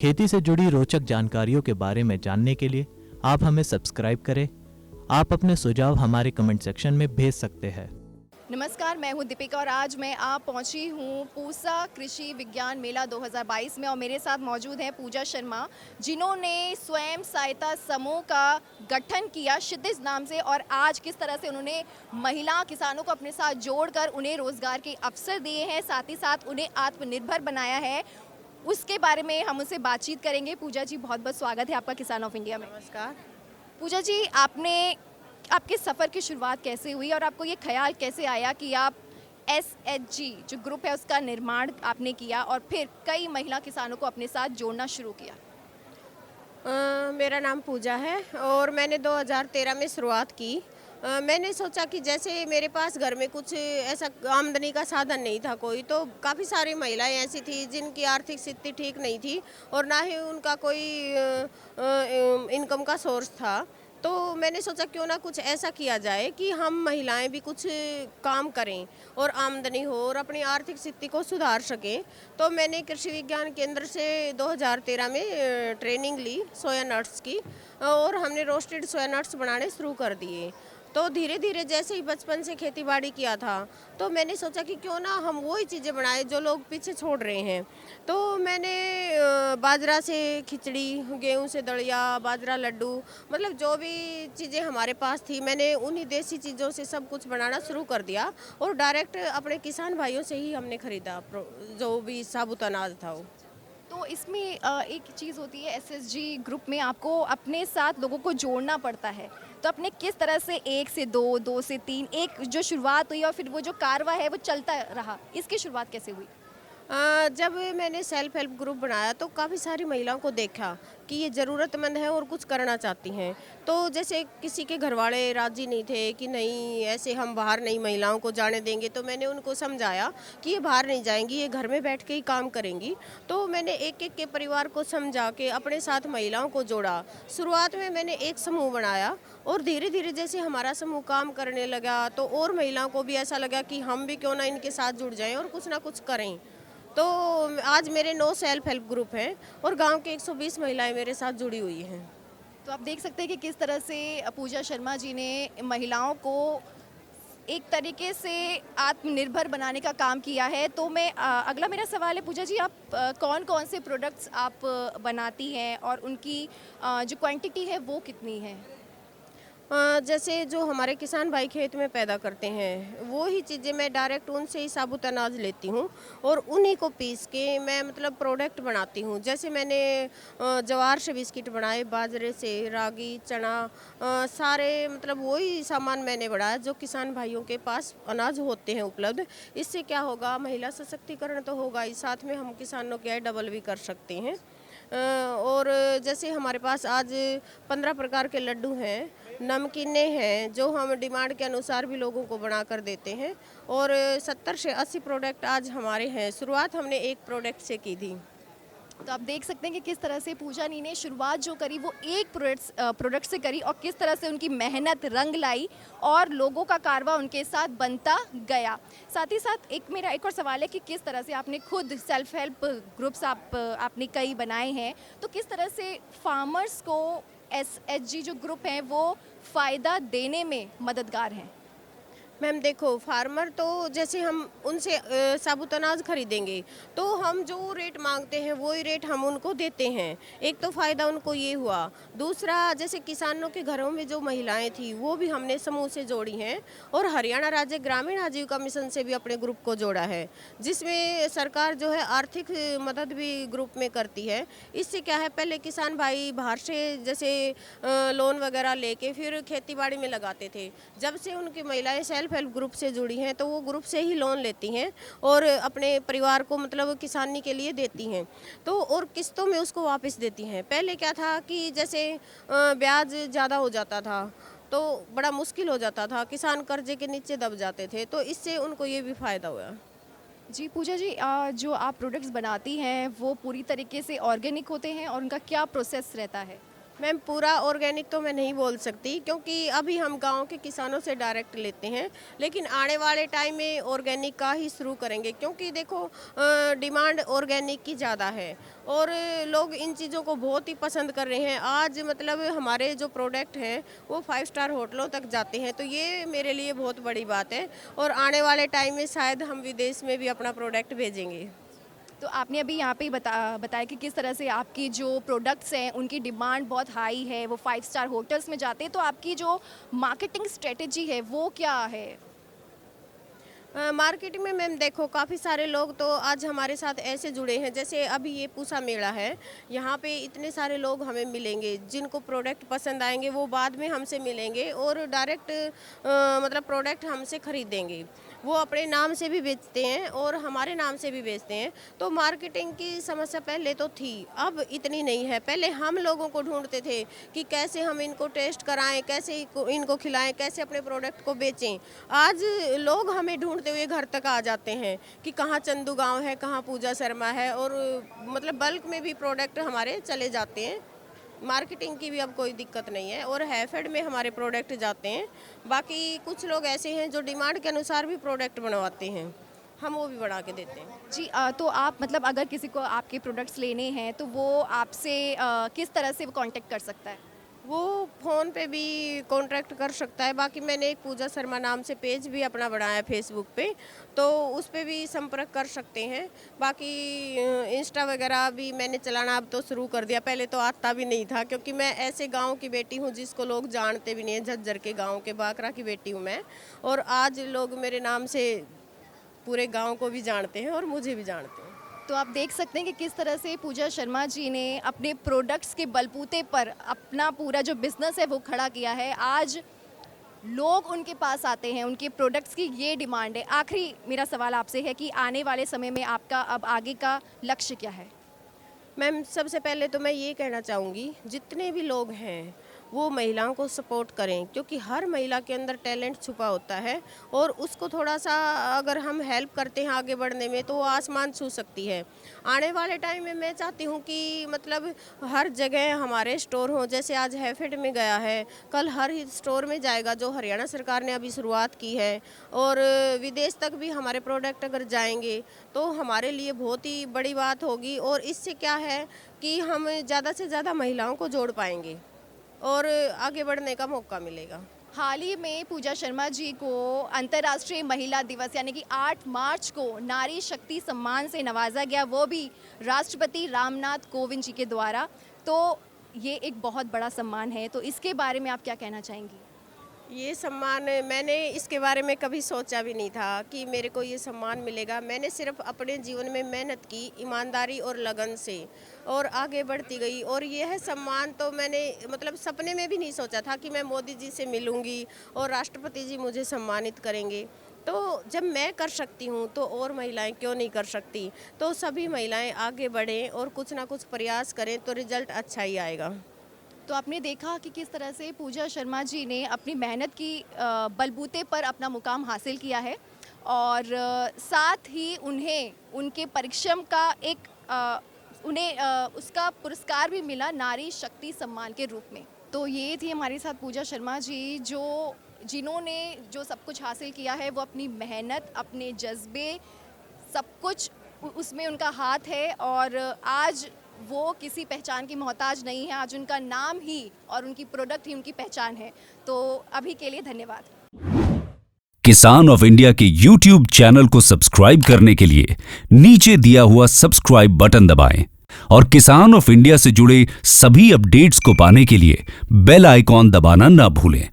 खेती से जुड़ी रोचक जानकारियों के बारे में जानने के लिए आप हमें सब्सक्राइब करें। आप अपने सुझाव हमारे कमेंट सेक्शन में भेज सकते हैं। नमस्कार, मैं हूं दीपिका और आज मैं आप पहुंची हूं पूसा कृषि विज्ञान मेला 2022 में और मेरे साथ मौजूद हैं पूजा शर्मा, जिन्होंने स्वयं सहायता समूह का गठन किया क्षितिज नाम से और आज किस तरह से उन्होंने महिला किसानों को अपने साथ जोड़कर उन्हें रोजगार के अवसर दिए हैं, साथ ही साथ उन्हें आत्मनिर्भर बनाया है। उसके बारे में हम उनसे बातचीत करेंगे। पूजा जी, बहुत बहुत स्वागत है आपका किसान ऑफ इंडिया में। नमस्कार। पूजा जी, आपके सफ़र की शुरुआत कैसे हुई और आपको ये ख्याल कैसे आया कि आप एसएचजी जो ग्रुप है उसका निर्माण आपने किया और फिर कई महिला किसानों को अपने साथ जोड़ना शुरू किया? मेरा नाम पूजा है और मैंने 2013 में शुरुआत की। मैंने सोचा कि जैसे मेरे पास घर में कुछ ऐसा आमदनी का साधन नहीं था कोई, तो काफ़ी सारी महिलाएं ऐसी थी जिनकी आर्थिक स्थिति ठीक नहीं थी और ना ही उनका कोई इनकम का सोर्स था। तो मैंने सोचा क्यों ना कुछ ऐसा किया जाए कि हम महिलाएं भी कुछ काम करें और आमदनी हो और अपनी आर्थिक स्थिति को सुधार सकें। तो मैंने कृषि विज्ञान केंद्र से 2013 में ट्रेनिंग ली सोया नट्स की और हमने रोस्टेड सोया नट्स बनाने शुरू कर दिए। तो धीरे धीरे जैसे ही बचपन से खेती बाड़ी किया था तो मैंने सोचा कि क्यों ना हम वही चीज़ें बनाएं जो लोग पीछे छोड़ रहे हैं। तो मैंने बाजरा से खिचड़ी, गेहूं से दलिया, बाजरा लड्डू, मतलब जो भी चीज़ें हमारे पास थी मैंने उन्हीं देसी चीज़ों से सब कुछ बनाना शुरू कर दिया और डायरेक्ट अपने किसान भाइयों से ही हमने खरीदा जो भी साबुत अनाज था वो। तो इसमें एक चीज़ होती है, एसएचजी ग्रुप में आपको अपने साथ लोगों को जोड़ना पड़ता है। तो आपने किस तरह से 1 से 2, 2 से 3, एक जो शुरुआत हुई और फिर वो जो कारवां है वो चलता रहा, इसकी शुरुआत कैसे हुई? जब मैंने सेल्फ हेल्प ग्रुप बनाया तो काफ़ी सारी महिलाओं को देखा कि ये ज़रूरतमंद है और कुछ करना चाहती हैं। तो जैसे किसी के घर वाले राज़ी नहीं थे कि नहीं ऐसे हम बाहर नहीं महिलाओं को जाने देंगे, तो मैंने उनको समझाया कि ये बाहर नहीं जाएंगी, ये घर में बैठ के ही काम करेंगी। तो मैंने एक एक के परिवार को समझा के अपने साथ महिलाओं को जोड़ा। शुरुआत में मैंने एक समूह बनाया और धीरे धीरे जैसे हमारा समूह काम करने लगा तो और महिलाओं को भी ऐसा लगा कि हम भी क्यों ना इनके साथ जुड़ जाएं और कुछ ना कुछ करें। तो आज मेरे 9 सेल्फ हेल्प ग्रुप हैं और गांव के 120 महिलाएं मेरे साथ जुड़ी हुई हैं। तो आप देख सकते हैं कि किस तरह से पूजा शर्मा जी ने महिलाओं को एक तरीके से आत्मनिर्भर बनाने का काम किया है। तो मैं अगला मेरा सवाल है पूजा जी, आप कौन कौन से प्रोडक्ट्स आप बनाती हैं और उनकी जो क्वांटिटी है वो कितनी है? जैसे जो हमारे किसान भाई खेत में पैदा करते हैं वो ही चीज़ें मैं डायरेक्ट उनसे ही साबुत अनाज लेती हूँ और उन्हीं को पीस के मैं मतलब प्रोडक्ट बनाती हूँ। जैसे मैंने ज्वार से बिस्किट बनाए, बाजरे से, रागी, चना, सारे मतलब वही सामान मैंने बनाया जो किसान भाइयों के पास अनाज होते हैं उपलब्ध। इससे क्या होगा, महिला सशक्तिकरण तो होगा ही, साथ में हम किसानों के आय डबल भी कर सकते हैं। और जैसे हमारे पास आज 15 प्रकार के लड्डू हैं, नमकीने हैं जो हम डिमांड के अनुसार भी लोगों को बना कर देते हैं और 70 से 80 प्रोडक्ट आज हमारे हैं। शुरुआत हमने एक प्रोडक्ट से की थी। तो आप देख सकते हैं कि किस तरह से पूजा नी ने शुरुआत जो करी वो एक प्रोडक्ट से करी और किस तरह से उनकी मेहनत रंग लाई और लोगों का कारवां उनके साथ बनता गया। साथ ही साथ मेरा एक और सवाल है कि किस तरह से आपने खुद सेल्फ हेल्प ग्रुप्स आपने कई बनाए हैं, तो किस तरह से फार्मर्स को एसएचजी जो ग्रुप हैं वो फ़ायदा देने में मददगार हैं? मैम देखो, फार्मर तो जैसे हम उनसे साबुत अनाज खरीदेंगे तो हम जो रेट मांगते हैं वही रेट हम उनको देते हैं। एक तो फ़ायदा उनको ये हुआ। दूसरा, जैसे किसानों के घरों में जो महिलाएं थी वो भी हमने समूह से जोड़ी हैं और हरियाणा राज्य ग्रामीण आजीविका मिशन से भी अपने ग्रुप को जोड़ा है, जिसमें सरकार जो है आर्थिक मदद भी ग्रुप में करती है। इससे क्या है, पहले किसान भाई बाहर से जैसे लोन वगैरह लेके फिर खेती बाड़ी में लगाते थे। जब से उनकी महिलाएं सेल्फ हेल्प ग्रुप से जुड़ी हैं तो वो ग्रुप से ही लोन लेती हैं और अपने परिवार को मतलब किसानी के लिए देती हैं, तो और किस्तों में उसको वापस देती हैं। पहले क्या था कि जैसे ब्याज ज़्यादा हो जाता था तो बड़ा मुश्किल हो जाता था, किसान कर्जे के नीचे दब जाते थे, तो इससे उनको ये भी फ़ायदा हुआ। जी पूजा जी, जो आप प्रोडक्ट्स बनाती हैं वो पूरी तरीके से ऑर्गेनिक होते हैं और उनका क्या प्रोसेस रहता है? मैम पूरा ऑर्गेनिक तो मैं नहीं बोल सकती, क्योंकि अभी हम गांव के किसानों से डायरेक्ट लेते हैं, लेकिन आने वाले टाइम में ऑर्गेनिक का ही शुरू करेंगे, क्योंकि देखो डिमांड ऑर्गेनिक की ज़्यादा है और लोग इन चीज़ों को बहुत ही पसंद कर रहे हैं। आज मतलब हमारे जो प्रोडक्ट हैं वो 5 स्टार होटलों तक जाते हैं, तो ये मेरे लिए बहुत बड़ी बात है और आने वाले टाइम में शायद हम विदेश में भी अपना प्रोडक्ट भेजेंगे। तो आपने अभी यहाँ पे बताया कि किस तरह से आपकी जो प्रोडक्ट्स हैं उनकी डिमांड बहुत हाई है, वो 5 स्टार होटल्स में जाते हैं, तो आपकी जो मार्केटिंग स्ट्रेटेजी है वो क्या है? मार्केटिंग में मैम देखो काफ़ी सारे लोग तो आज हमारे साथ ऐसे जुड़े हैं, जैसे अभी ये पूसा मेला है, यहाँ पे इतने सारे लोग हमें मिलेंगे, जिनको प्रोडक्ट पसंद आएंगे वो बाद में हमसे मिलेंगे और डायरेक्ट मतलब प्रोडक्ट हमसे खरीदेंगे। वो अपने नाम से भी बेचते हैं और हमारे नाम से भी बेचते हैं। तो मार्केटिंग की समस्या पहले तो थी, अब इतनी नहीं है। पहले हम लोगों को ढूंढते थे कि कैसे हम इनको टेस्ट कराएं, कैसे इनको खिलाएं, कैसे अपने प्रोडक्ट को बेचें। आज लोग हमें ढूंढते हुए घर तक आ जाते हैं कि कहाँ चंदू गांव है, कहाँ पूजा शर्मा है, और मतलब बल्क में भी प्रोडक्ट हमारे चले जाते हैं। मार्केटिंग की भी अब कोई दिक्कत नहीं है और हैफेड में हमारे प्रोडक्ट जाते हैं। बाकी कुछ लोग ऐसे हैं जो डिमांड के अनुसार भी प्रोडक्ट बनवाते हैं, हम वो भी बना के देते हैं। जी तो आप मतलब अगर किसी को आपके प्रोडक्ट्स लेने हैं तो वो आपसे किस तरह से कांटेक्ट कर सकता है? वो फ़ोन पे भी कॉन्टैक्ट कर सकता है। बाकी मैंने एक पूजा शर्मा नाम से पेज भी अपना बनाया है फेसबुक पे, तो उस पे भी संपर्क कर सकते हैं। बाकी इंस्टा वगैरह भी मैंने चलाना अब तो शुरू कर दिया, पहले तो आता भी नहीं था, क्योंकि मैं ऐसे गांव की बेटी हूँ जिसको लोग जानते भी नहीं है। झज्जर के गांव के बाकरा की बेटी हूँ मैं, और आज लोग मेरे नाम से पूरे गाँव को भी जानते हैं और मुझे भी जानते हैं। तो आप देख सकते हैं कि किस तरह से पूजा शर्मा जी ने अपने प्रोडक्ट्स के बलबूते पर अपना पूरा जो बिज़नेस है वो खड़ा किया है। आज लोग उनके पास आते हैं, उनके प्रोडक्ट्स की ये डिमांड है। आखिरी मेरा सवाल आपसे है कि आने वाले समय में आपका अब आगे का लक्ष्य क्या है? मैम सबसे पहले तो मैं ये कहना चाहूँगी, जितने भी लोग हैं वो महिलाओं को सपोर्ट करें, क्योंकि हर महिला के अंदर टैलेंट छुपा होता है और उसको थोड़ा सा अगर हम हेल्प करते हैं आगे बढ़ने में तो वो आसमान छू सकती है। आने वाले टाइम में मैं चाहती हूँ कि मतलब हर जगह हमारे स्टोर हों, जैसे आज हैफेड में गया है, कल हर ही स्टोर में जाएगा, जो हरियाणा सरकार ने अभी शुरुआत की है, और विदेश तक भी हमारे प्रोडक्ट अगर जाएंगे तो हमारे लिए बहुत ही बड़ी बात होगी। और इससे क्या है कि हम ज़्यादा से ज़्यादा महिलाओं को जोड़ पाएंगे और आगे बढ़ने का मौका मिलेगा। हाल ही में पूजा शर्मा जी को अंतर्राष्ट्रीय महिला दिवस यानी कि 8 मार्च को नारी शक्ति सम्मान से नवाजा गया, वो भी राष्ट्रपति रामनाथ कोविंद जी के द्वारा। तो ये एक बहुत बड़ा सम्मान है, तो इसके बारे में आप क्या कहना चाहेंगी? ये सम्मान मैंने इसके बारे में कभी सोचा भी नहीं था कि मेरे को ये सम्मान मिलेगा। मैंने सिर्फ अपने जीवन में मेहनत की, ईमानदारी और लगन से, और आगे बढ़ती गई। और यह सम्मान तो मैंने मतलब सपने में भी नहीं सोचा था कि मैं मोदी जी से मिलूंगी और राष्ट्रपति जी मुझे सम्मानित करेंगे। तो जब मैं कर सकती हूँ तो और महिलाएं क्यों नहीं कर सकती? तो सभी महिलाएं आगे बढ़ें और कुछ ना कुछ प्रयास करें तो रिजल्ट अच्छा ही आएगा। तो आपने देखा कि किस तरह से पूजा शर्मा जी ने अपनी मेहनत की बलबूते पर अपना मुकाम हासिल किया है, और साथ ही उन्हें उनके परिश्रम का उन्हें उसका पुरस्कार भी मिला नारी शक्ति सम्मान के रूप में। तो ये थी हमारे साथ पूजा शर्मा जी, जिन्होंने जो सब कुछ हासिल किया है वो अपनी मेहनत, अपने जज्बे, सब कुछ उसमें उनका हाथ है, और आज वो किसी पहचान की मोहताज नहीं है। आज उनका नाम ही और उनकी प्रोडक्ट ही उनकी पहचान है। तो अभी के लिए धन्यवाद। किसान ऑफ इंडिया के YouTube चैनल को सब्सक्राइब करने के लिए नीचे दिया हुआ सब्सक्राइब बटन दबाएं और किसान ऑफ इंडिया से जुड़े सभी अपडेट्स को पाने के लिए बेल आइकॉन दबाना ना भूलें।